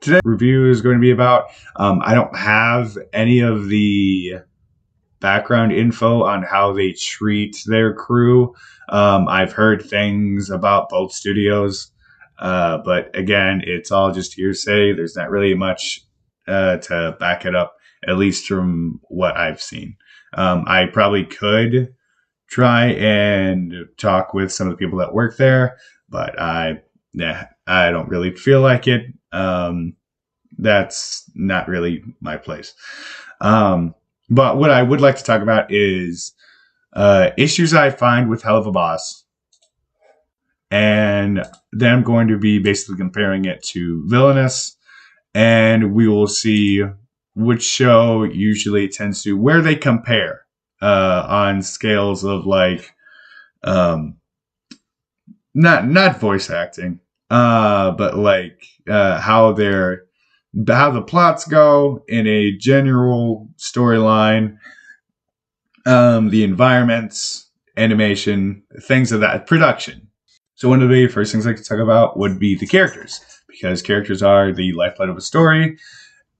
today's review is going to be about. I don't have any of the background info on how they treat their crew. I've heard things about both studios, but again, it's all just hearsay. There's not really much to back it up, at least from what I've seen. I probably could try and talk with some of the people that work there, but I don't really feel like it. That's not really my place. But what I would like to talk about is issues I find with Helluva Boss. And then I'm going to be basically comparing it to Villainous. And we will see which show usually tends to, where they compare on scales of like, not voice acting, but like how the plots go in a general storyline, the environments, animation, things of that, production. So one of the first things I could talk about would be the characters, because characters are the lifeblood of a story.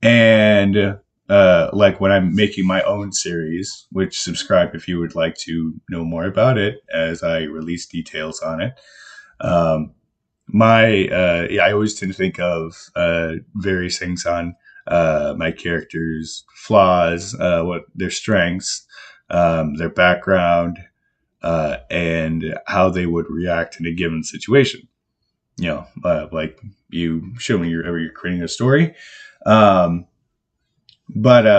And like when I'm making my own series, which subscribe if you would like to know more about it as I release details on it. I always tend to think of various things on my characters' flaws, what their strengths, their background, and how they would react in a given situation. Like you show me whenever you're creating a story. But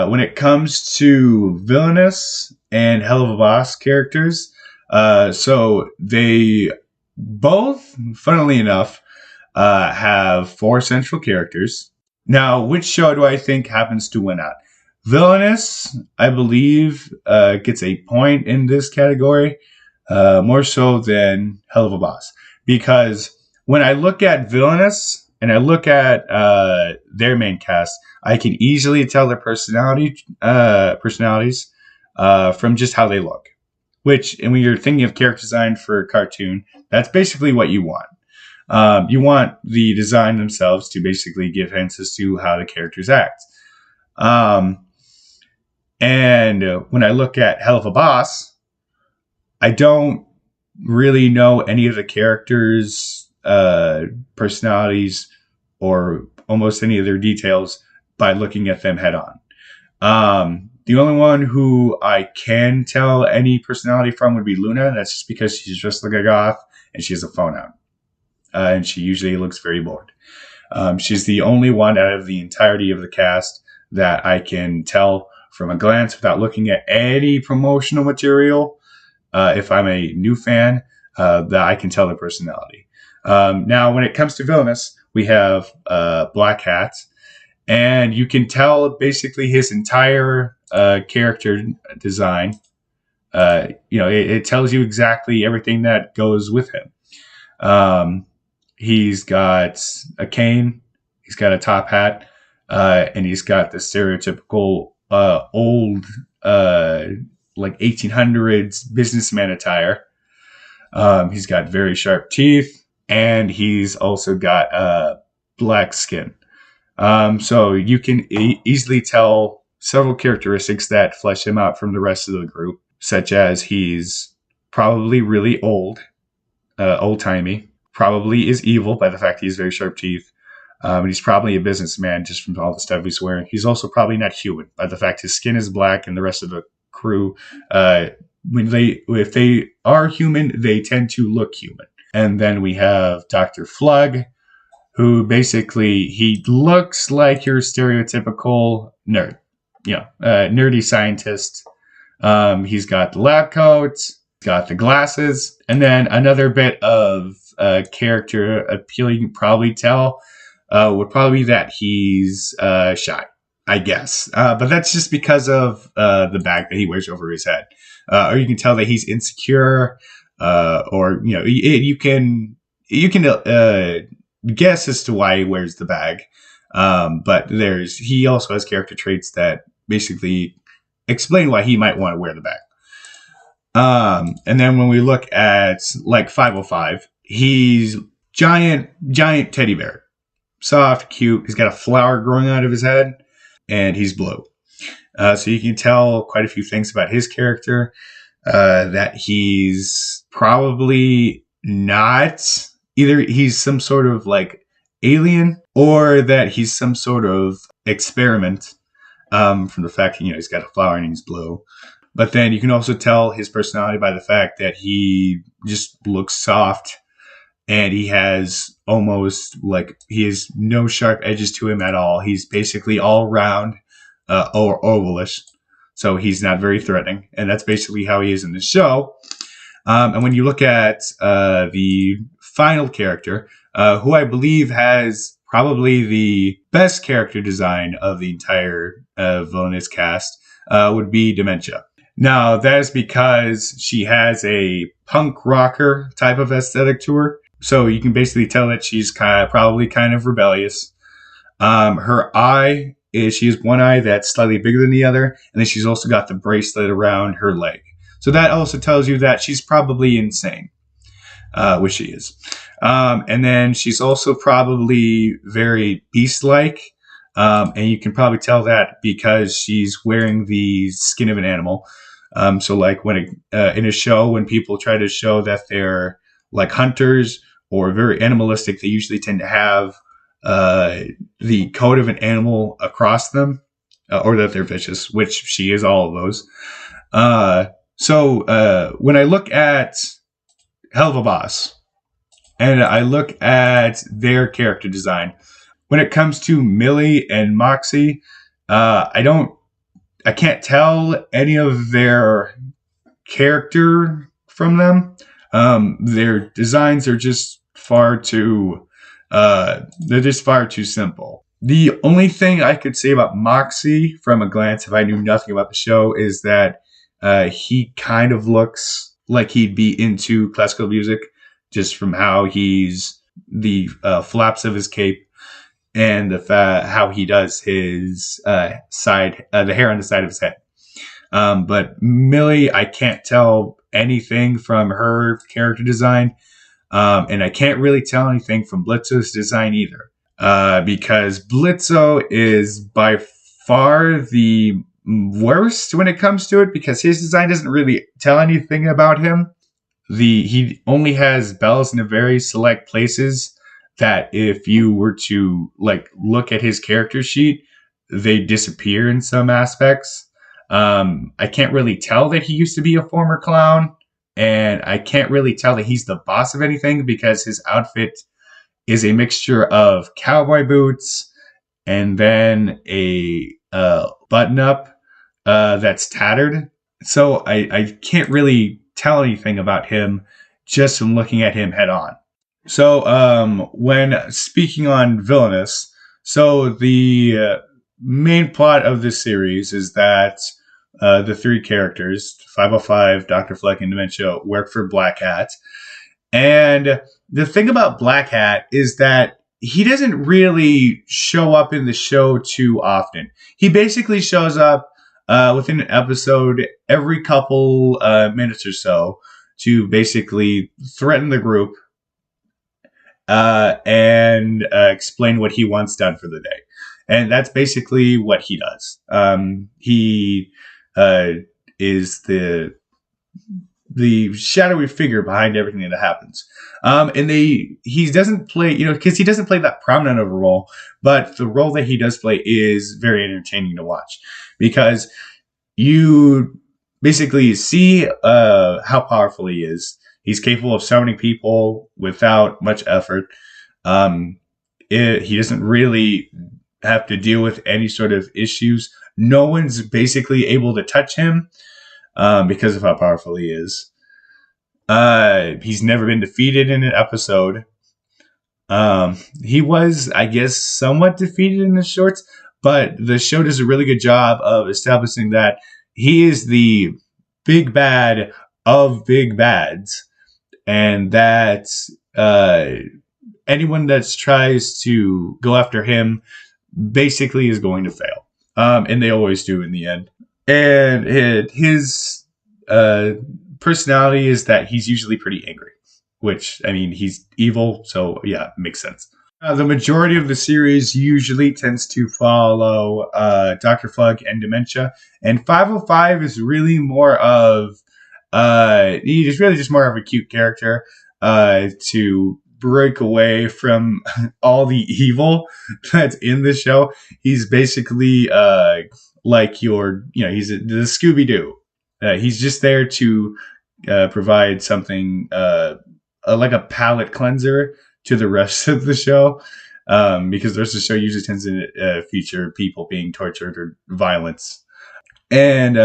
when it comes to Villainous and Helluva Boss characters, so they both, funnily enough, have 4 central characters. Now, which show do I think happens to win out? Villainous, I believe, gets a point in this category, more so than Helluva Boss. Because when I look at Villainous and I look at their main cast, I can easily tell their personalities from just how they look. Which, and when you're thinking of character design for a cartoon, that's basically what you want. You want the design themselves to basically give hints as to how the characters act. And when I look at Helluva Boss, I don't really know any of the characters' personalities or almost any of their details by looking at them head on. The only one who I can tell any personality from would be Luna. That's just because she's dressed like a goth and she has a phone out. And she usually looks very bored. She's the only one out of the entirety of the cast that I can tell from a glance without looking at any promotional material. If I'm a new fan, that I can tell their personality. Now, when it comes to Villainous, we have Black Hat. And you can tell basically his entire character design. It tells you exactly everything that goes with him. He's got a cane, he's got a top hat, and he's got the stereotypical old, like 1800s businessman attire. He's got very sharp teeth, and he's also got black skin. So you can easily tell several characteristics that flesh him out from the rest of the group, such as he's probably really old-timey, probably is evil by the fact he has very sharp teeth, and he's probably a businessman just from all the stuff he's wearing. He's also probably not human by the fact his skin is black, and the rest of the crew, if they are human, they tend to look human. And then we have Dr. Flug, who basically, he looks like your stereotypical nerd, nerdy scientist. He's got the lab coat, got the glasses, and then another bit of character appeal you can probably tell would probably be that he's shy, I guess. But that's just because of the bag that he wears over his head. Or you can tell that he's insecure, or you can guess as to why he wears the bag. But he also has character traits that basically explain why he might want to wear the bag. And then when we look at like 505, he's giant teddy bear. soft, cute. He's got a flower growing out of his head, and he's blue. So you can tell quite a few things about his character. That he's probably not, either he's some sort of like alien, or that he's some sort of experiment, from the fact that, he's got a flower and he's blue. But then you can also tell his personality by the fact that he just looks soft, and he has he has no sharp edges to him at all. He's basically all round, or ovalish. So he's not very threatening. And that's basically how he is in the show. And when you look at the final character, who I believe has probably the best character design of the entire Villainous cast, would be Dementia. Now, that is because she has a punk rocker type of aesthetic to her. So you can basically tell that she's probably kind of rebellious. Her eye she has one eye that's slightly bigger than the other, and then she's also got the bracelet around her leg. So that also tells you that she's probably insane, which she is. And then she's also probably very beast-like, and you can probably tell that because she's wearing the skin of an animal. So like when in a show, when people try to show that they're like hunters or very animalistic, they usually tend to have the coat of an animal across them, or that they're vicious, which she is all of those. So when I look at Helluva Boss and I look at their character design, when it comes to Millie and Moxie, I can't tell any of their character from them. Their designs are just they're just far too simple. The only thing I could say about Moxie from a glance, if I knew nothing about the show, is that he kind of looks like he'd be into classical music, just from how the flaps of his cape and how he does his the hair on the side of his head. But Millie, I can't tell anything from her character design. And I can't really tell anything from Blitzo's design either, because Blitzo is by far the worst when it comes to it, because his design doesn't really tell anything about him. He only has bells in very select places that if you were to look at his character sheet, they disappear in some aspects. I can't really tell that he used to be a former clown. And I can't really tell that he's the boss of anything, because his outfit is a mixture of cowboy boots and then a button-up that's tattered. So I can't really tell anything about him just from looking at him head on. So when speaking on Villainous, so the main plot of this series is that the three characters, 505, Dr. Fleck, and Dementia, work for Black Hat. And the thing about Black Hat is that he doesn't really show up in the show too often. He basically shows up within an episode every couple minutes or so to basically threaten the group and explain what he wants done for the day. And that's basically what he does. He is the shadowy figure behind everything that happens. And he doesn't play, because he doesn't play that prominent of a role, but the role that he does play is very entertaining to watch, because you basically see how powerful he is. He's capable of summoning people without much effort. He doesn't really have to deal with any sort of issues. No one's basically able to touch him because of how powerful he is. He's never been defeated in an episode. He was, I guess, somewhat defeated in the shorts, but the show does a really good job of establishing that he is the big bad of big bads, and that anyone that tries to go after him basically is going to fail. And they always do in the end. And his personality is that he's usually pretty angry, which, I mean, he's evil, so yeah, it makes sense. The majority of the series usually tends to follow Dr. Flug and dementia, and 505 is really more of he's really just more of a cute character to break away from all the evil that's in the show. He's basically like he's the Scooby Doo. He's just there to provide something like a palate cleanser to the rest of the show, because the rest of the show usually tends to feature people being tortured or violence. And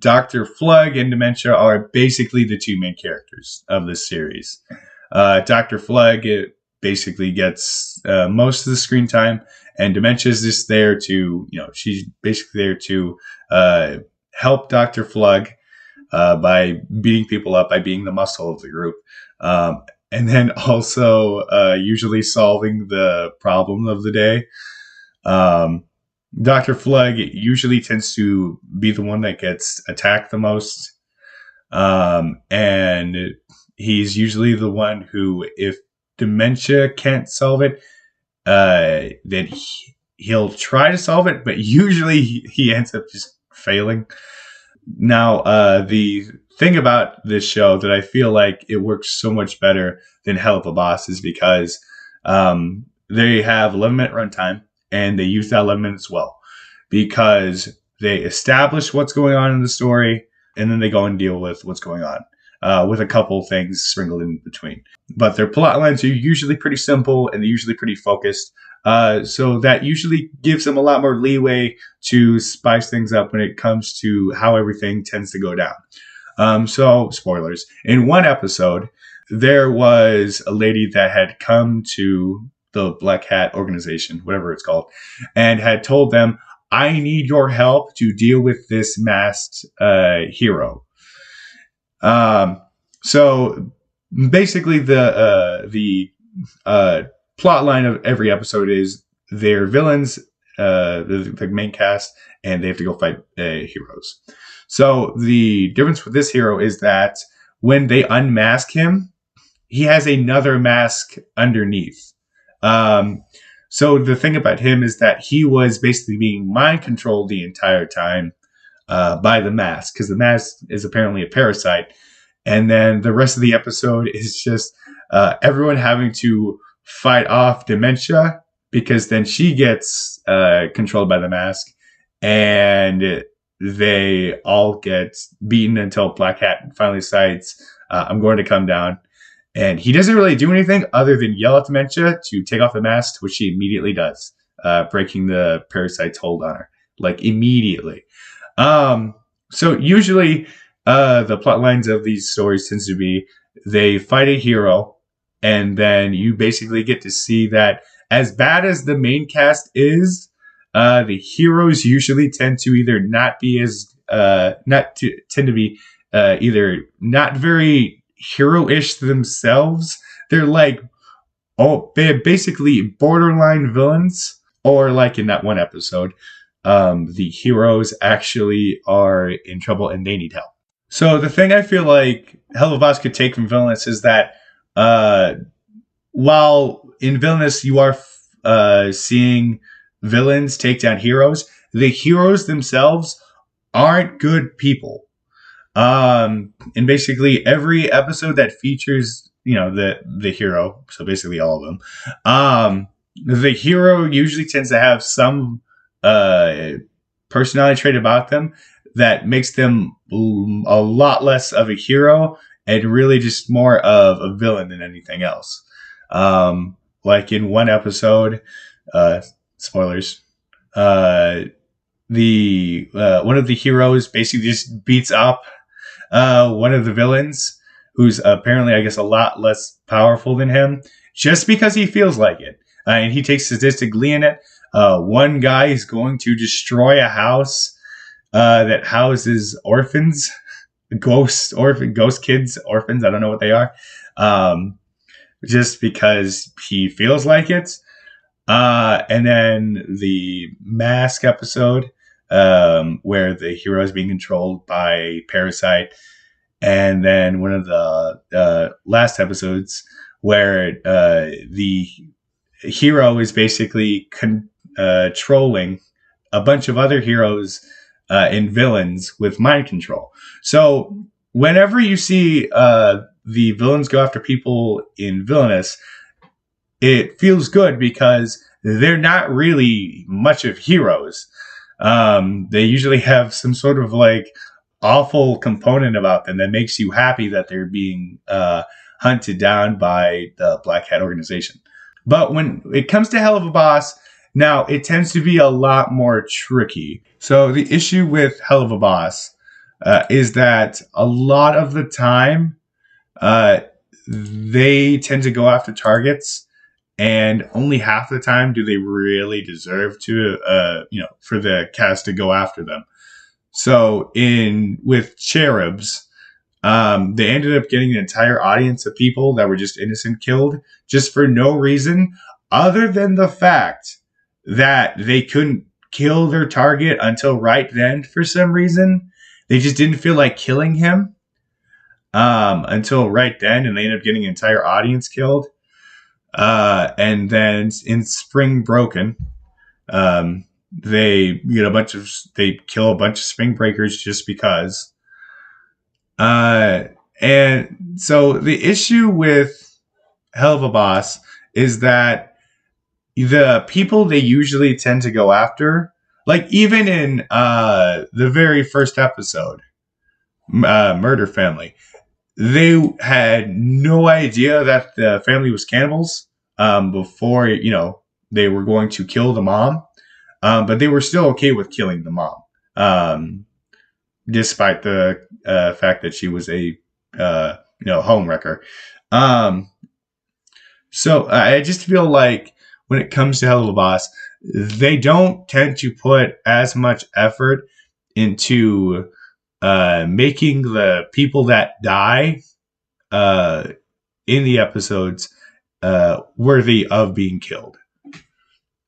Dr. Flug and Dementia are basically the two main characters of this series. Dr. Flug basically gets most of the screen time, and Dementia is just there to, she's basically there to help Dr. Flug by beating people up, by being the muscle of the group. And then also usually solving the problem of the day. Dr. Flug usually tends to be the one that gets attacked the most. And he's usually the one who, if dementia can't solve it, then he'll try to solve it, but usually he ends up just failing. Now, the thing about this show that I feel like it works so much better than Helluva Boss is because they have 11-minute runtime, and they use that 11 minutes well, because they establish what's going on in the story, and then they go and deal with what's going on with a couple things sprinkled in between. But their plot lines are usually pretty simple, and they're usually pretty focused. So that usually gives them a lot more leeway to spice things up when it comes to how everything tends to go down. So, spoilers. In one episode, there was a lady that had come to the Black Hat organization, whatever it's called, and had told them, I need your help to deal with this masked hero. So basically the plot line of every episode is they're villains, the main cast, and they have to go fight heroes. So the difference with this hero is that when they unmask him, he has another mask underneath. So the thing about him is that he was basically being mind controlled the entire time by the mask, because the mask is apparently a parasite. And then the rest of the episode is just everyone having to fight off dementia, because then she gets controlled by the mask, and they all get beaten until Black Hat finally decides, I'm going to come down. And he doesn't really do anything other than yell at dementia to take off the mask, which she immediately does, breaking the parasite's hold on her, like immediately. So usually the plot lines of these stories tends to be they fight a hero, and then you basically get to see that as bad as the main cast is, the heroes usually tend to either not be as tend to be either not very hero-ish themselves. They're like, they're basically borderline villains, or like in that one episode, the heroes actually are in trouble and they need help. So the thing I feel like Helluva Boss could take from Villainous is that while in Villainous you are seeing villains take down heroes, the heroes themselves aren't good people. And basically every episode that features, the hero, so basically all of them, the hero usually tends to have some personality trait about them that makes them a lot less of a hero and really just more of a villain than anything else. Like in one episode, spoilers, the one of the heroes basically just beats up one of the villains, who's apparently, I guess, a lot less powerful than him, just because he feels like it. And he takes sadistic glee in it. One guy is going to destroy a house that houses orphans, ghost kids, orphans. I don't know what they are. Just because he feels like it. And then the mask episode, where the hero is being controlled by Parasite, and then one of the last episodes where the hero is basically controlling a bunch of other heroes and villains with mind control. So whenever you see the villains go after people in Villainous, it feels good because they're not really much of heroes. They usually have some sort of like awful component about them that makes you happy that they're being hunted down by the Black Hat organization. But when it comes to Helluva Boss, now it tends to be a lot more tricky. So the issue with Helluva Boss is that a lot of the time uh, they tend to go after targets, and only half the time do they really deserve to, for the cast to go after them. So in with Cherubs, they ended up getting an entire audience of people that were just innocent killed just for no reason other than the fact that they couldn't kill their target until right then for some reason. They just didn't feel like killing him until right then, and they ended up getting an entire audience killed. And then in Spring Broken, they they kill a bunch of Spring Breakers just because. And so the issue with Helluva Boss is that the people they usually tend to go after, like even in the very first episode, Murder Family, they had no idea that the family was cannibals before they were going to kill the mom, but they were still okay with killing the mom, despite the fact that she was a home wrecker. So I just feel like when it comes to Helluva Boss, they don't tend to put as much effort into making the people that die in the episodes worthy of being killed.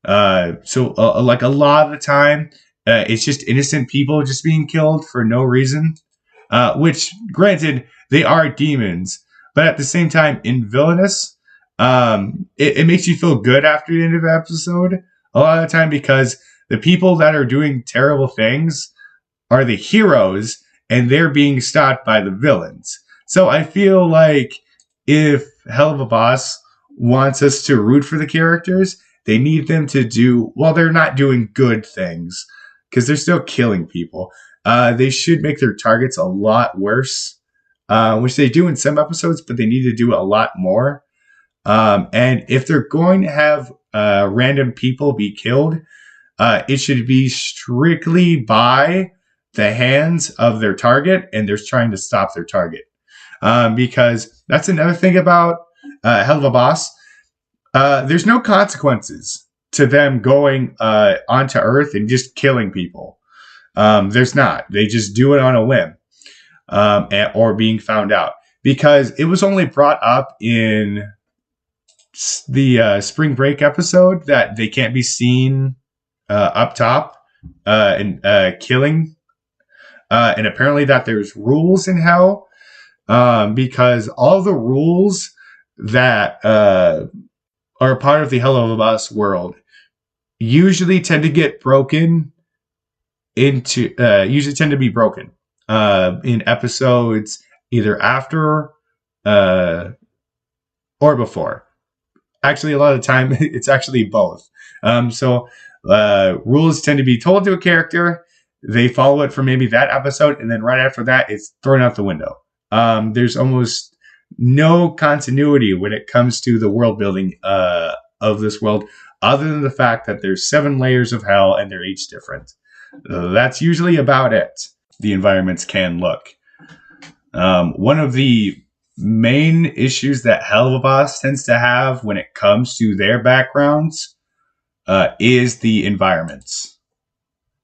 So like a lot of the time, it's just innocent people just being killed for no reason. Which, granted, they are demons, but at the same time, in Villainous, it makes you feel good after the end of the episode a lot of the time because the people that are doing terrible things are the heroes and they're being stopped by the villains. So I feel like if Helluva Boss wants us to root for the characters, they need them to do, well, they're not doing good things because they're still killing people. They should make their targets a lot worse, which they do in some episodes, but they need to do a lot more. And if they're going to have random people be killed, it should be strictly by the hands of their target, and they're trying to stop their target. Because that's another thing about Helluva Boss. There's no consequences to them going onto Earth and just killing people. There's not. They just do it on a whim or being found out. Because it was only brought up in the Spring Break episode that they can't be seen up top and killing. And apparently that there's rules in hell because all the rules that are part of the Helluva Boss world usually tend to get broken into usually tend to be broken in episodes either after or before. Actually, a lot of the time it's actually both. So rules tend to be told to a character, they follow it for maybe that episode, and then right after that it's thrown out the window. There's almost no continuity when it comes to the world building of this world, other than the fact that there's 7 layers of hell and they're each different. That's usually about it. The environments can look. One of the main issues that Helluva Boss tends to have when it comes to their backgrounds is the environments.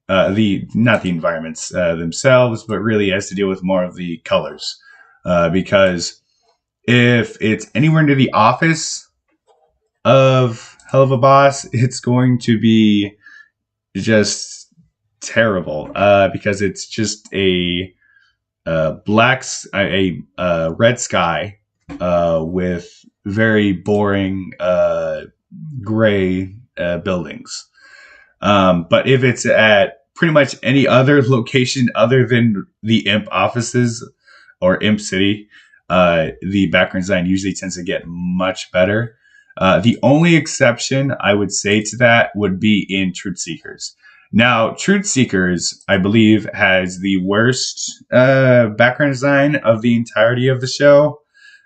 Not the environments themselves, but really has to deal with more of the colors. Because if it's anywhere near the office of Helluva Boss, it's going to be just terrible because it's just a red sky with very boring gray buildings. But if it's at pretty much any other location other than the Imp offices or Imp City, the background design usually tends to get much better. The only exception I would say to that would be in Truth Seekers. Now, Truth Seekers, I believe, has the worst background design of the entirety of the show.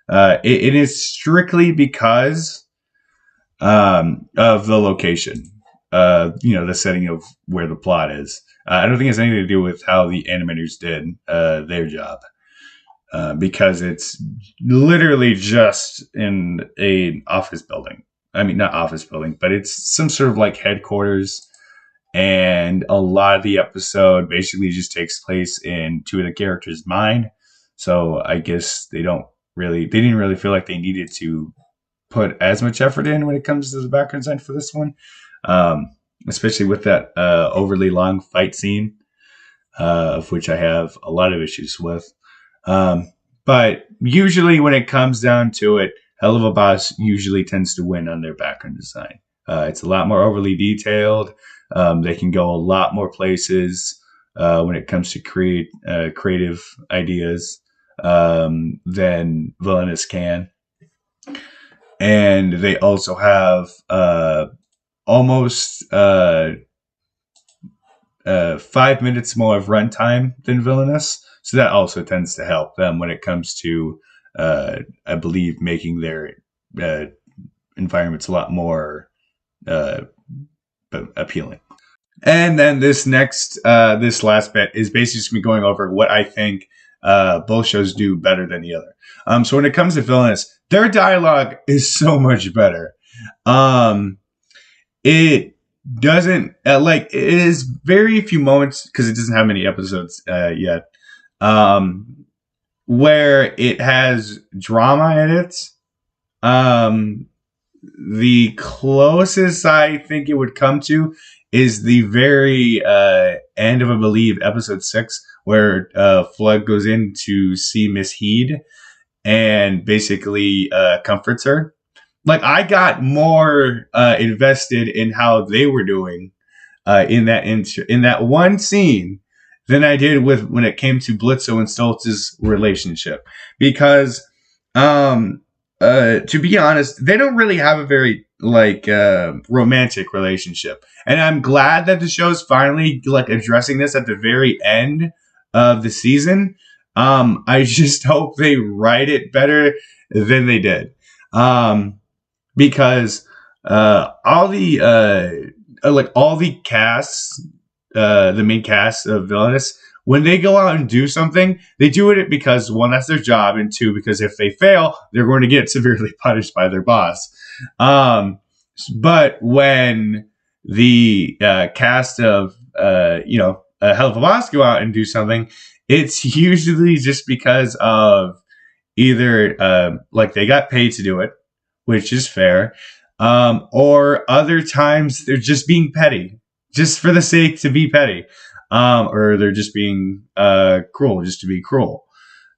It is strictly because of the location, the setting of where the plot is. I don't think it has anything to do with how the animators did their job, because it's literally just in an office building. I mean, not office building, but it's some sort of like headquarters. And a lot of the episode basically just takes place in two of the characters' mind. So I guess they didn't really feel like they needed to put as much effort in when it comes to the background design for this one, especially with that overly long fight scene, of which I have a lot of issues with. But usually when it comes down to it, Helluva Boss usually tends to win on their background design. It's a lot more overly detailed. They can go a lot more places when it comes to creative ideas than Villainous can. And they also have almost 5 minutes more of runtime than Villainous. So that also tends to help them when it comes to, I believe, making their environments a lot more appealing. And then this last bit is basically just me going over what I think both shows do better than the other. So when it comes to Villainous, their dialogue is so much better. It doesn't it is very few moments, because it doesn't have many episodes yet, where it has drama in it. The closest I think it would come to is the very end of, I believe, episode 6, where Flood goes in to see Miss Heed and basically comforts her. Like, I got more invested in how they were doing in that one scene than I did with when it came to Blitzo and Stoltz's relationship, because to be honest, they don't really have a very romantic relationship, and I'm glad that the show is finally addressing this at the very end of the season. I just hope they write it better than they did, because all the casts, the main cast of Villainous, when they go out and do something, they do it because, one, that's their job, and two, because if they fail, they're going to get severely punished by their boss. But when the cast of Helluva Boss go out and do something, it's usually just because of either they got paid to do it, which is fair, or other times they're just being petty, just for the sake to be petty, or they're just being cruel, just to be cruel.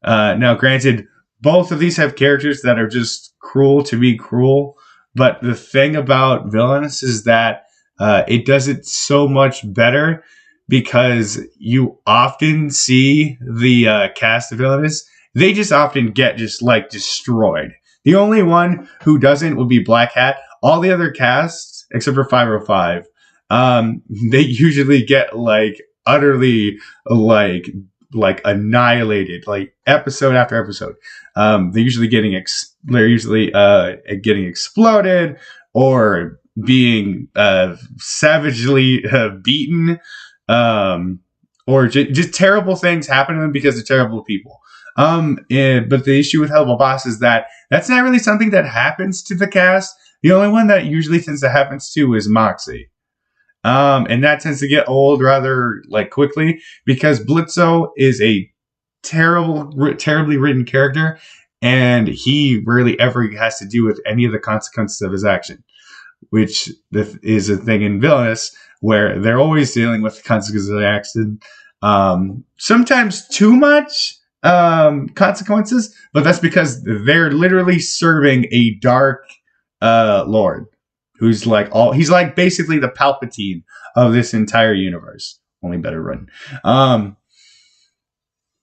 Now, granted, both of these have characters that are just cruel to be cruel, but the thing about Villainous is that it does it so much better, because you often see the cast of Villainous, they just often get destroyed. The only one who doesn't would be Black Hat. All the other casts, except for 505, they usually get utterly annihilated, episode after episode. They're usually getting getting exploded, or being savagely beaten, or just terrible things happen to them because they're terrible people. But the issue with Helluva Boss is that that's not really something that happens to the cast. The only one that usually tends to happen to is Moxie. And that tends to get old rather quickly, because Blitzo is a terribly written character, and he rarely ever has to do with any of the consequences of his action, which is a thing in Villainous, where they're always dealing with the consequences of the action. Sometimes too much consequences, but that's because they're literally serving a dark lord. who's like he's like basically the Palpatine of this entire universe, only better written.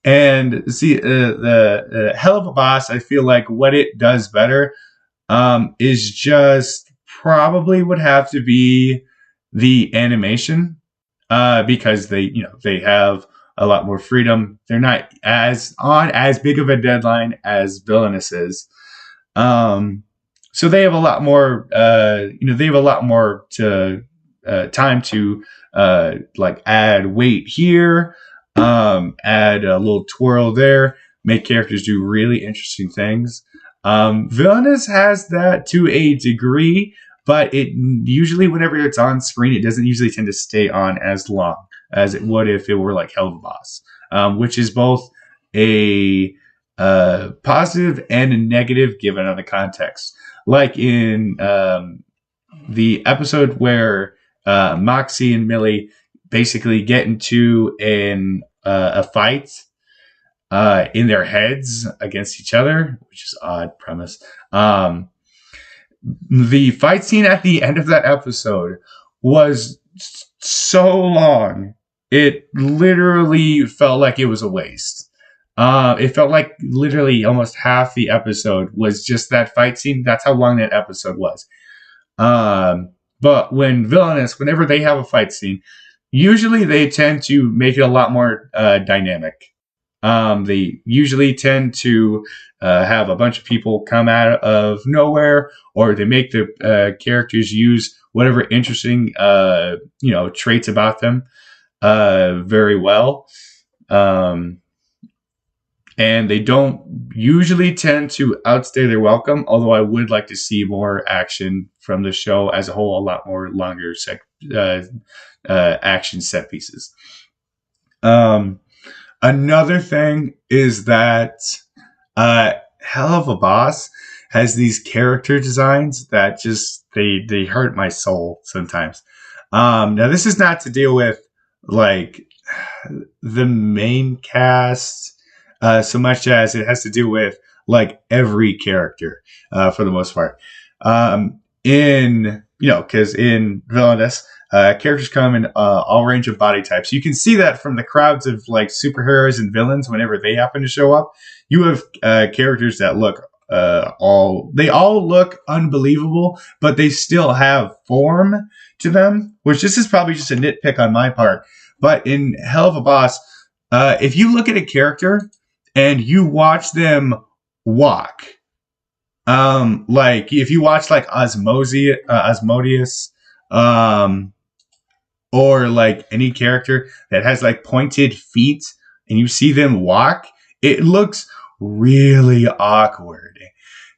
And see, the Helluva Boss, I feel like what it does better is just probably would have to be the animation, because they have a lot more freedom. They're not as big of a deadline as Villainous is. Um, so they have a lot more. They have a lot more to time to like add weight here, add a little twirl there, make characters do really interesting things. Villainous has that to a degree, but it usually, whenever it's on screen, it doesn't usually tend to stay on as long as it would if it were like Helluva Boss, which is both a positive and a negative given on the context. Like in the episode where Moxie and Millie basically get into a fight in their heads against each other, which is odd premise. The fight scene at the end of that episode was so long, it literally felt like it was a waste. It felt like literally almost half the episode was just that fight scene. That's how long that episode was. But whenever they have a fight scene, usually they tend to make it a lot more dynamic. They usually tend to have a bunch of people come out of nowhere, or they make the characters use whatever interesting traits about them very well. And they don't usually tend to outstay their welcome, although I would like to see more action from the show as a whole, a lot more longer action set pieces. Another thing is that Helluva Boss has these character designs that just they hurt my soul sometimes. Now this is not to deal with like the main cast so much as it has to do with like every character for the most part. Because in Villainous, characters come in all range of body types. You can see that from the crowds of like superheroes and villains whenever they happen to show up. You have characters that look all look unbelievable, but they still have form to them, which this is probably just a nitpick on my part. But in Helluva Boss, if you look at a character and you watch them walk, like if you watch like Osmodeus, or like any character that has like pointed feet and you see them walk, it looks really awkward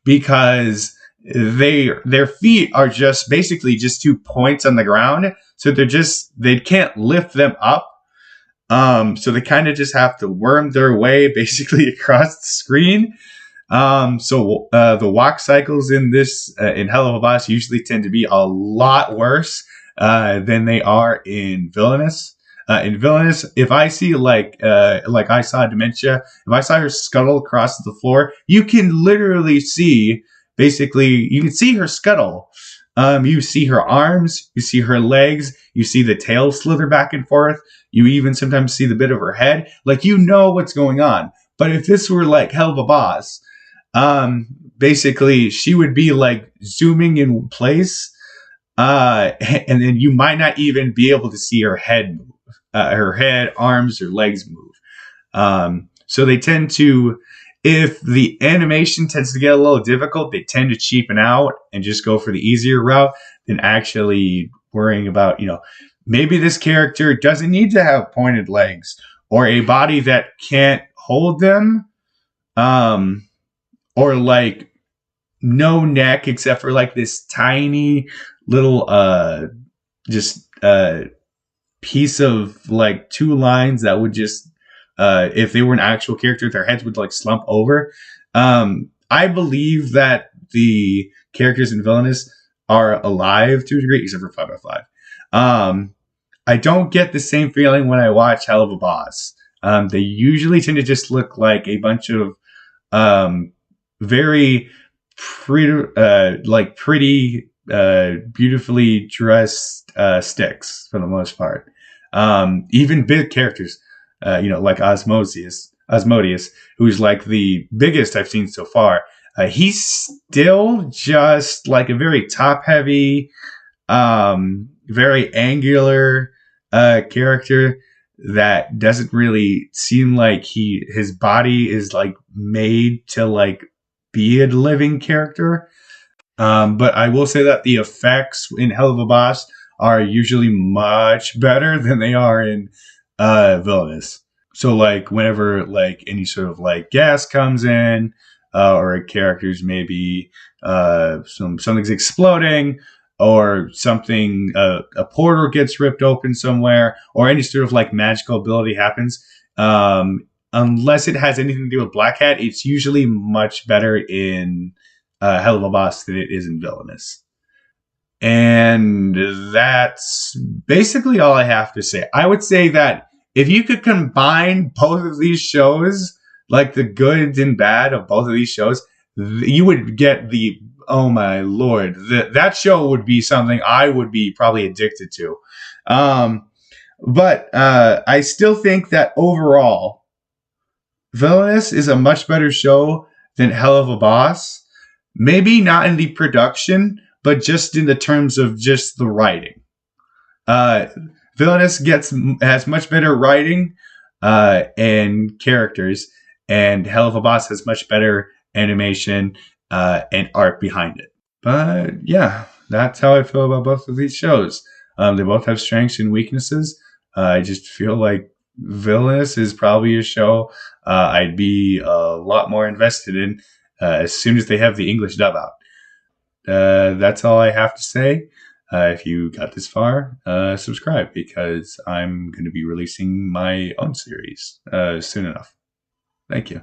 because their feet are just basically just 2 points on the ground, so they can't lift them up. So they kind of just have to worm their way basically across the screen. So the walk cycles in Helluva Boss usually tend to be a lot worse than they are in Villainous. In Villainous, if I see like I saw Dementia, if I saw her scuttle across the floor, you can literally see you can see her scuttle. You see her arms, you see her legs, you see the tail slither back and forth. You even sometimes see the bit of her head. Like, you know what's going on. But if this were like Helluva Boss, basically she would be like zooming in place, and then you might not even be able to see her head move, her head, arms, or legs move. So they tend to, if the animation tends to get a little difficult, they tend to cheapen out and just go for the easier route than actually worrying about, maybe this character doesn't need to have pointed legs or a body that can't hold them, or like no neck except for like this tiny little piece of like 2 lines that would just if they were an actual character, their heads would like slump over. I believe that the characters in Villainous are alive to a degree, except for 5x5. I don't get the same feeling when I watch Helluva Boss. They usually tend to just look like a bunch of very pretty beautifully dressed sticks for the most part. Even big characters, like Osmodeus, who's like the biggest I've seen so far. He's still just like a very top heavy, very angular character that doesn't really seem like his body is like made to like be a living character. But I will say that the effects in Helluva Boss are usually much better than they are in Villainous. So like whenever like any sort of like gas comes in, or a character's maybe something's exploding, or something a portal gets ripped open somewhere, or any sort of like magical ability happens. Unless it has anything to do with Black Hat, it's usually much better in Helluva Boss than it is in Villainous. And that's basically all I have to say. I would say that if you could combine both of these shows, like the good and bad of both of these shows, you would get the oh my lord, that show would be something I would be probably addicted to. But I still think that overall, Villainous is a much better show than Helluva Boss. Maybe not in the production, but just in the terms of just the writing. Uh, Villainous has much better writing and characters, and Helluva Boss has much better animation and art behind it. But yeah, that's how I feel about both of these shows. They both have strengths and weaknesses. I just feel like Villainous is probably a show I'd be a lot more invested in as soon as they have the English dub out. That's all I have to say. If you got this far, subscribe because I'm going to be releasing my own series soon enough. Thank you.